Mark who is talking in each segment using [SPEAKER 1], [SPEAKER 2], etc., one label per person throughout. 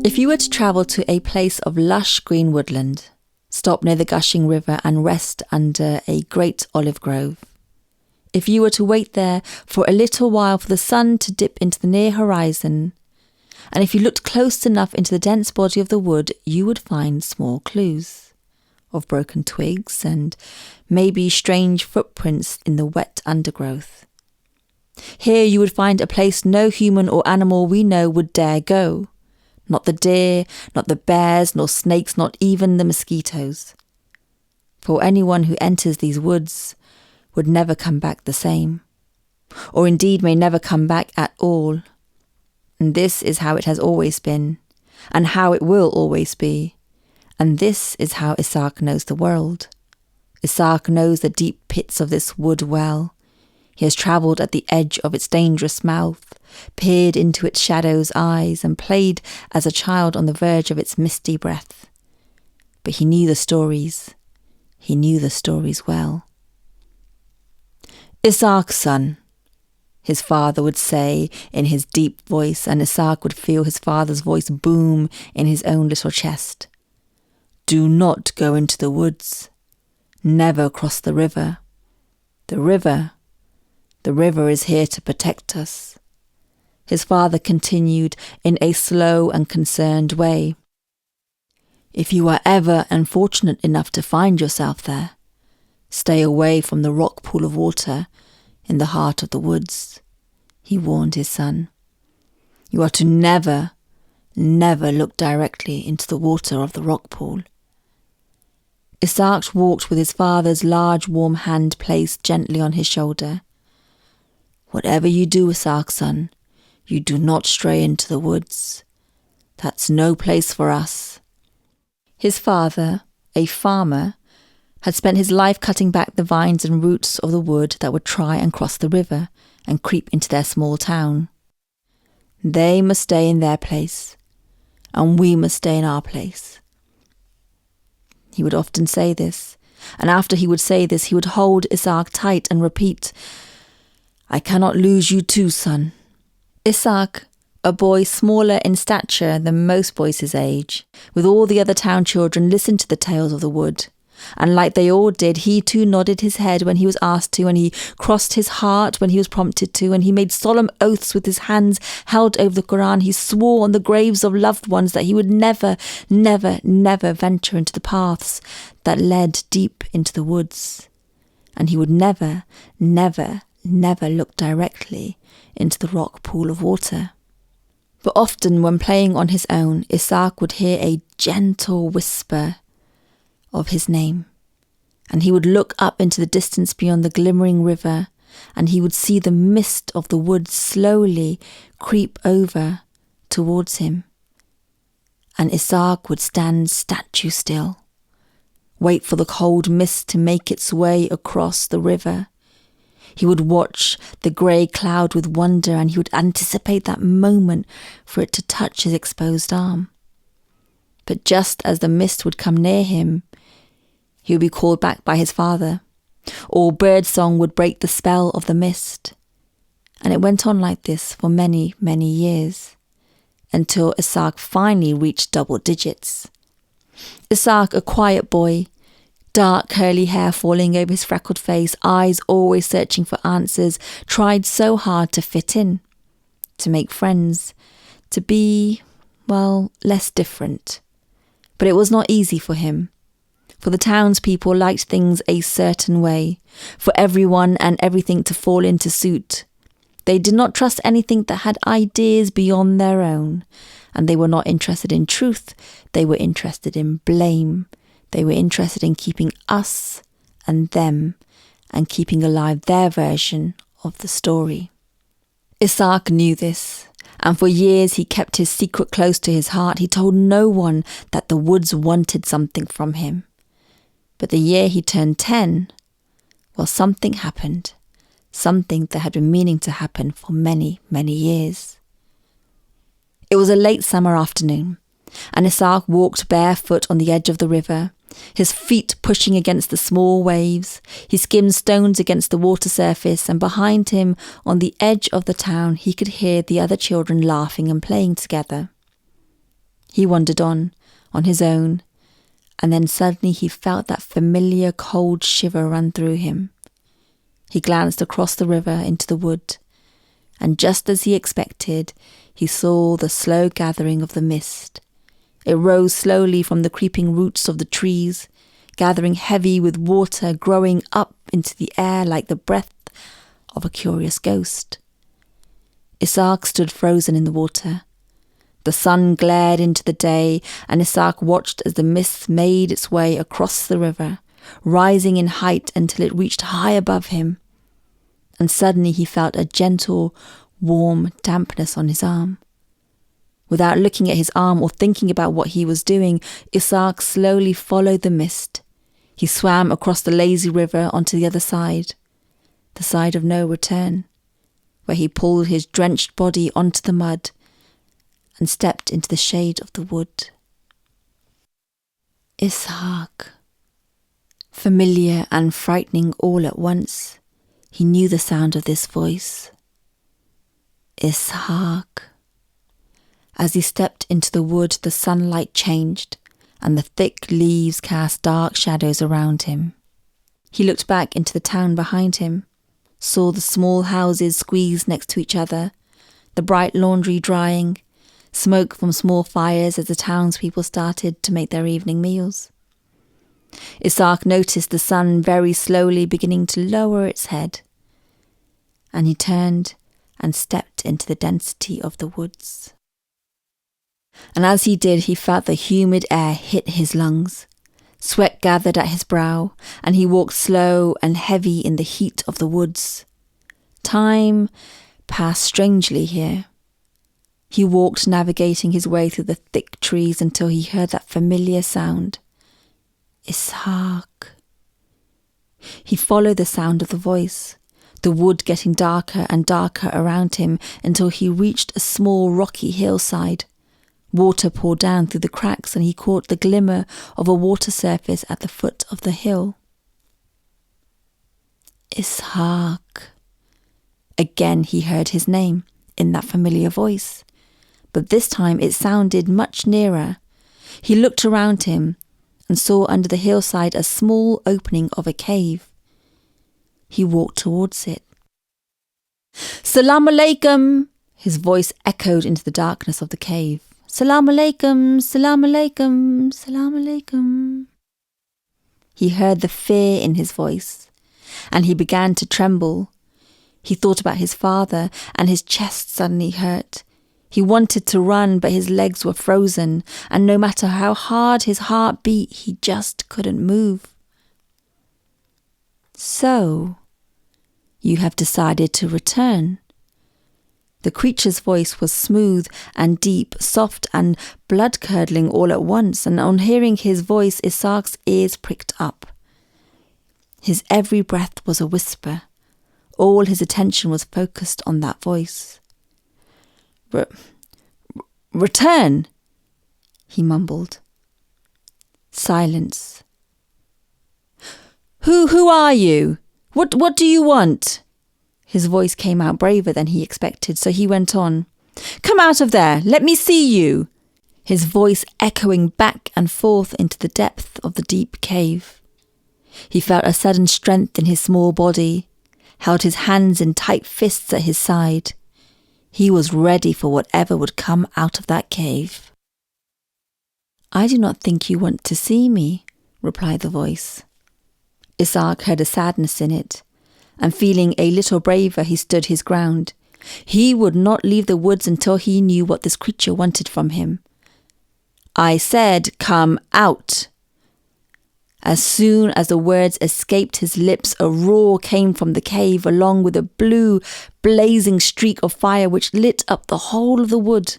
[SPEAKER 1] If you were to travel to a place of lush green woodland, stop near the gushing river and rest under a great olive grove, if you were to wait there for a little while for the sun to dip into the near horizon, and if you looked close enough into the dense body of the wood, you would find small clues of broken twigs and maybe strange footprints in the wet undergrowth. Here you would find a place no human or animal we know would dare go. Not the deer, not the bears, nor snakes, not even the mosquitoes. For anyone who enters these woods would never come back the same, or indeed may never come back at all. And this is how it has always been, and how it will always be. And this is how Isaac knows the world. Isaac knows the deep pits of this wood well. He has travelled at the edge of its dangerous mouth, peered into its shadow's eyes, and played as a child on the verge of its misty breath. But he knew the stories. He knew the stories well. "Isaac's son," his father would say in his deep voice, and Isaac would feel his father's voice boom in his own little chest. "Do not go into the woods. Never cross the river. The river is here to protect us." His father continued in a slow and concerned way. "If you are ever unfortunate enough to find yourself there, stay away from the rock pool of water in the heart of the woods," he warned his son. "You are to never look directly into the water of the rock pool." Isaac walked with his father's large warm hand placed gently on his shoulder. "Whatever you do, Isaac, son, you do not stray into the woods. That's no place for us." His father, a farmer, had spent his life cutting back the vines and roots of the wood that would try and cross the river and creep into their small town. They must stay in their place, and we must stay in our place. He would often say this, and after he would say this, he would hold Isaac tight and repeat, "I cannot lose you too, son." Isaac, a boy smaller in stature than most boys his age, with all the other town children, listened to the tales of the wood. And like they all did, he too nodded his head when he was asked to, and he crossed his heart when he was prompted to, and he made solemn oaths with his hands held over the Quran. He swore on the graves of loved ones that he would never venture into the paths that led deep into the woods. And he would never look directly into the rock pool of water. But often when playing on his own, Isaac would hear a gentle whisper of his name, and he would look up into the distance beyond the glimmering river, and he would see the mist of the woods slowly creep over towards him. And Isaac would stand statue still, wait for the cold mist to make its way across the river. He would watch the grey cloud with wonder, and he would anticipate that moment for it to touch his exposed arm. But just as the mist would come near him, he would be called back by his father, or birdsong would break the spell of the mist. And it went on like this for many years, until Isaac finally reached double digits. Isaac, a quiet boy, dark curly hair falling over his freckled face, eyes always searching for answers, tried so hard to fit in, to make friends, to be, less different. But it was not easy for him. For the townspeople liked things a certain way, for everyone and everything to fall into suit. They did not trust anything that had ideas beyond their own, and they were not interested in truth, they were interested in blame. They were interested in keeping us and them, and keeping alive their version of the story. Isaac knew this, and for years he kept his secret close to his heart. He told no one that the woods wanted something from him. But the year he turned 10, something happened. Something that had been meaning to happen for many years. It was a late summer afternoon, and Isaac walked barefoot on the edge of the river, his feet pushing against the small waves. He skimmed stones against the water surface, and behind him, on the edge of the town, he could hear the other children laughing and playing together. He wandered on his own, and then suddenly he felt that familiar cold shiver run through him. He glanced across the river into the wood, and just as he expected, he saw the slow gathering of the mist. It rose slowly from the creeping roots of the trees, gathering heavy with water, growing up into the air like the breath of a curious ghost. Isaac stood frozen in the water. The sun glared into the day, and Isaac watched as the mist made its way across the river, rising in height until it reached high above him. And suddenly he felt a gentle, warm dampness on his arm. Without looking at his arm or thinking about what he was doing, Isaac slowly followed the mist. He swam across the lazy river onto the other side, the side of no return, where he pulled his drenched body onto the mud and stepped into the shade of the wood. Isaac. Familiar and frightening all at once, he knew the sound of this voice. Isaac. As he stepped into the wood, the sunlight changed, and the thick leaves cast dark shadows around him. He looked back into the town behind him, saw the small houses squeezed next to each other, the bright laundry drying, smoke from small fires as the townspeople started to make their evening meals. Isaac noticed the sun very slowly beginning to lower its head, and he turned and stepped into the density of the woods. And as he did, he felt the humid air hit his lungs. Sweat gathered at his brow, and he walked slow and heavy in the heat of the woods. Time passed strangely here. He walked, navigating his way through the thick trees until he heard that familiar sound. Isaac. He followed the sound of the voice, the wood getting darker and darker around him until he reached a small rocky hillside. Water poured down through the cracks, and he caught the glimmer of a water surface at the foot of the hill. Isaac. Again he heard his name in that familiar voice, but this time it sounded much nearer. He looked around him and saw under the hillside a small opening of a cave. He walked towards it. Salam alaikum! His voice echoed into the darkness of the cave. Salam alaikum, salam alaikum, salam alaikum. He heard the fear in his voice, and he began to tremble. He thought about his father, and his chest suddenly hurt. He wanted to run, but his legs were frozen, and no matter how hard his heart beat, he just couldn't move. So, you have decided to return. The creature's voice was smooth and deep, soft and blood-curdling all at once, and on hearing his voice, Isaac's ears pricked up. His every breath was a whisper. All his attention was focused on that voice. Return, he mumbled. Silence. Who are you? What do you want? His voice came out braver than he expected, so he went on. Come out of there, let me see you. His voice echoing back and forth into the depth of the deep cave. He felt a sudden strength in his small body, held his hands in tight fists at his side. He was ready for whatever would come out of that cave. I do not think you want to see me, replied the voice. Isaac heard a sadness in it, and feeling a little braver, he stood his ground. He would not leave the woods until he knew what this creature wanted from him. I said, come out. As soon as the words escaped his lips, a roar came from the cave, along with a blue, blazing streak of fire which lit up the whole of the wood.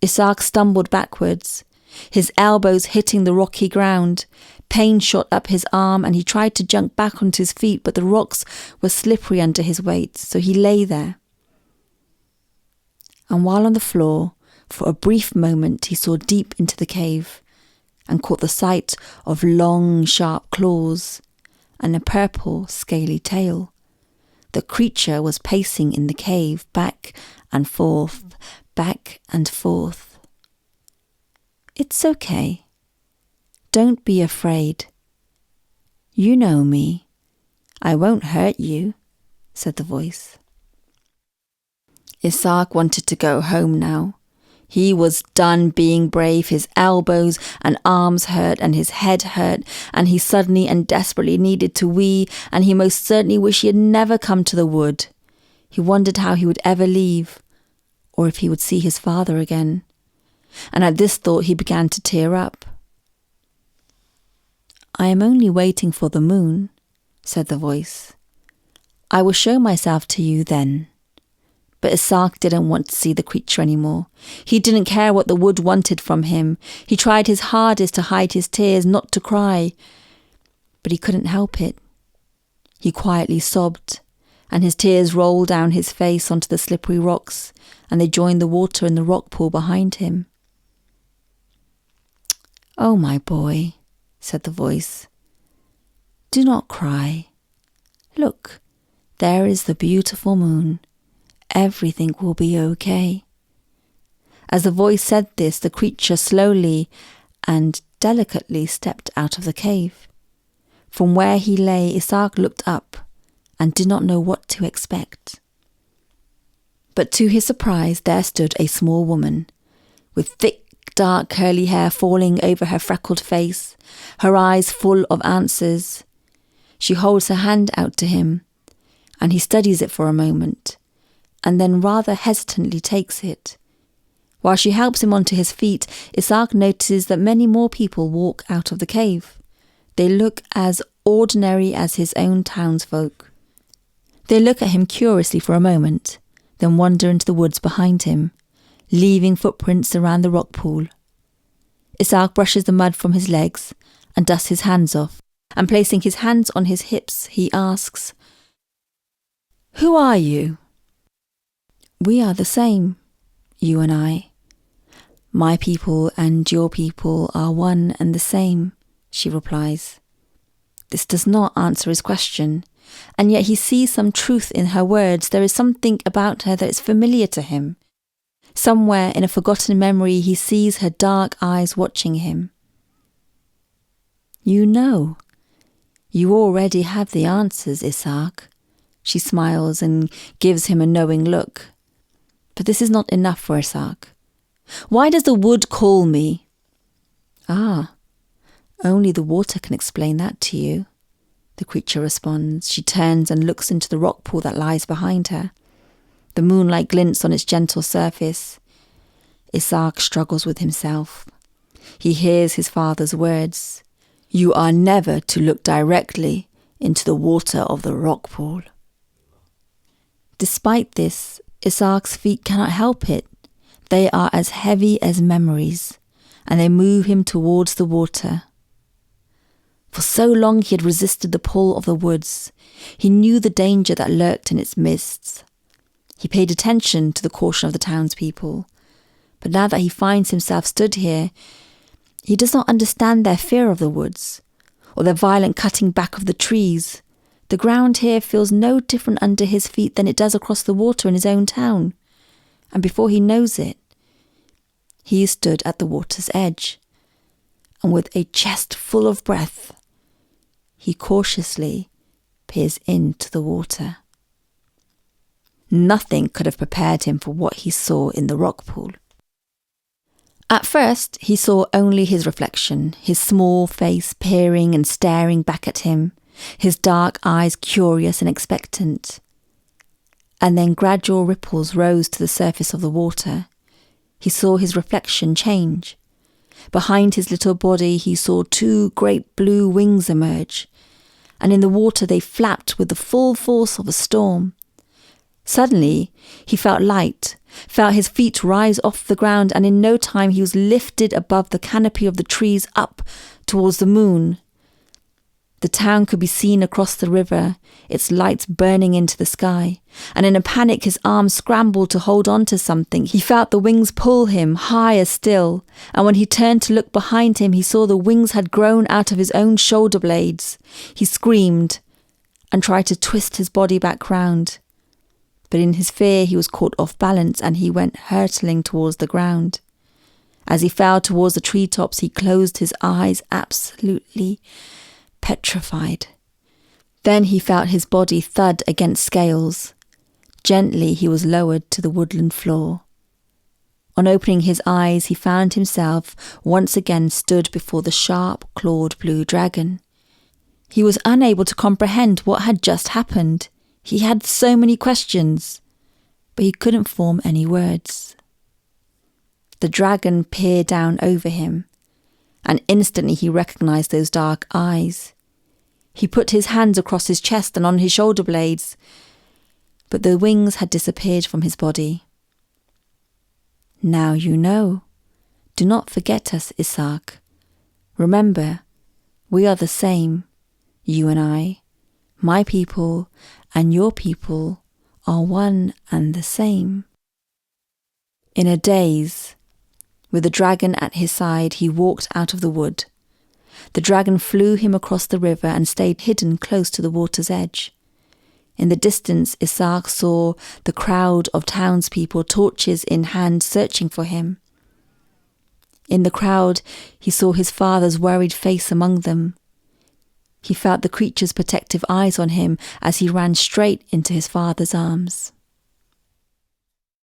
[SPEAKER 1] Isaac stumbled backwards, his elbows hitting the rocky ground. Pain shot up his arm, and he tried to jump back onto his feet, but the rocks were slippery under his weight, so he lay there. And while on the floor, for a brief moment he saw deep into the cave, and caught the sight of long, sharp claws and a purple, scaly tail. The creature was pacing in the cave, back and forth, back and forth. It's okay. Don't be afraid. You know me. I won't hurt you, said the voice. Isaac wanted to go home now. He was done being brave. His elbows and arms hurt and his head hurt, and he suddenly and desperately needed to wee, and he most certainly wished he had never come to the wood. He wondered how he would ever leave, or if he would see his father again. And at this thought he began to tear up. I am only waiting for the moon, said the voice. I will show myself to you then. But Isaac didn't want to see the creature anymore. He didn't care what the wood wanted from him. He tried his hardest to hide his tears, not to cry. But he couldn't help it. He quietly sobbed, and his tears rolled down his face onto the slippery rocks, and they joined the water in the rock pool behind him. Oh, my boy, said the voice. Do not cry. Look, there is the beautiful moon. Everything will be okay. As the voice said this, the creature slowly and delicately stepped out of the cave. From where he lay, Isaac looked up and did not know what to expect. But to his surprise, there stood a small woman, with thick, dark, curly hair falling over her freckled face, her eyes full of answers. She holds her hand out to him, and he studies it for a moment, and then rather hesitantly takes it. While she helps him onto his feet, Isaac notices that many more people walk out of the cave. They look as ordinary as his own townsfolk. They look at him curiously for a moment, then wander into the woods behind him, leaving footprints around the rock pool. Isaac brushes the mud from his legs and dusts his hands off, and placing his hands on his hips, he asks, Who are you? We are the same, you and I. My people and your people are one and the same, she replies. This does not answer his question, and yet he sees some truth in her words. There is something about her that is familiar to him. Somewhere in a forgotten memory he sees her dark eyes watching him. You know. You already have the answers, Isaac. She smiles and gives him a knowing look. But this is not enough for Isaac. Why does the wood call me? Ah, only the water can explain that to you, the creature responds. She turns and looks into the rock pool that lies behind her. The moonlight glints on its gentle surface. Isaac struggles with himself. He hears his father's words. You are never to look directly into the water of the rock pool. Despite this, Isaac's feet cannot help it. They are as heavy as memories, and they move him towards the water. For so long he had resisted the pull of the woods. He knew the danger that lurked in its mists. He paid attention to the caution of the townspeople. But now that he finds himself stood here, he does not understand their fear of the woods, or their violent cutting back of the trees. The ground here feels no different under his feet than it does across the water in his own town. And before he knows it, he stood at the water's edge, and with a chest full of breath, he cautiously peers into the water. Nothing could have prepared him for what he saw in the rock pool. At first, he saw only his reflection, his small face peering and staring back at him, his dark eyes curious and expectant. And then gradual ripples rose to the surface of the water. He saw his reflection change. Behind his little body, he saw two great blue wings emerge, and in the water they flapped with the full force of a storm. Suddenly, he felt light, felt his feet rise off the ground, and in no time he was lifted above the canopy of the trees up towards the moon. The town could be seen across the river, its lights burning into the sky, and in a panic his arms scrambled to hold on to something. He felt the wings pull him higher still, and when he turned to look behind him, he saw the wings had grown out of his own shoulder blades. He screamed and tried to twist his body back round, but in his fear he was caught off balance and he went hurtling towards the ground. As he fell towards the treetops, he closed his eyes, absolutely petrified. Then he felt his body thud against scales. Gently he was lowered to the woodland floor. On opening his eyes, he found himself once again stood before the sharp, clawed blue dragon. He was unable to comprehend what had just happened. He had so many questions, but he couldn't form any words. The dragon peered down over him, and instantly he recognized those dark eyes. He put his hands across his chest and on his shoulder blades, but the wings had disappeared from his body. Now you know. Do not forget us, Isaac. Remember, we are the same, you and I. My people and your people are one and the same. In a daze, with the dragon at his side, he walked out of the wood. The dragon flew him across the river and stayed hidden close to the water's edge. In the distance, Isaac saw the crowd of townspeople, torches in hand, searching for him. In the crowd, he saw his father's worried face among them. He felt the creature's protective eyes on him as he ran straight into his father's arms.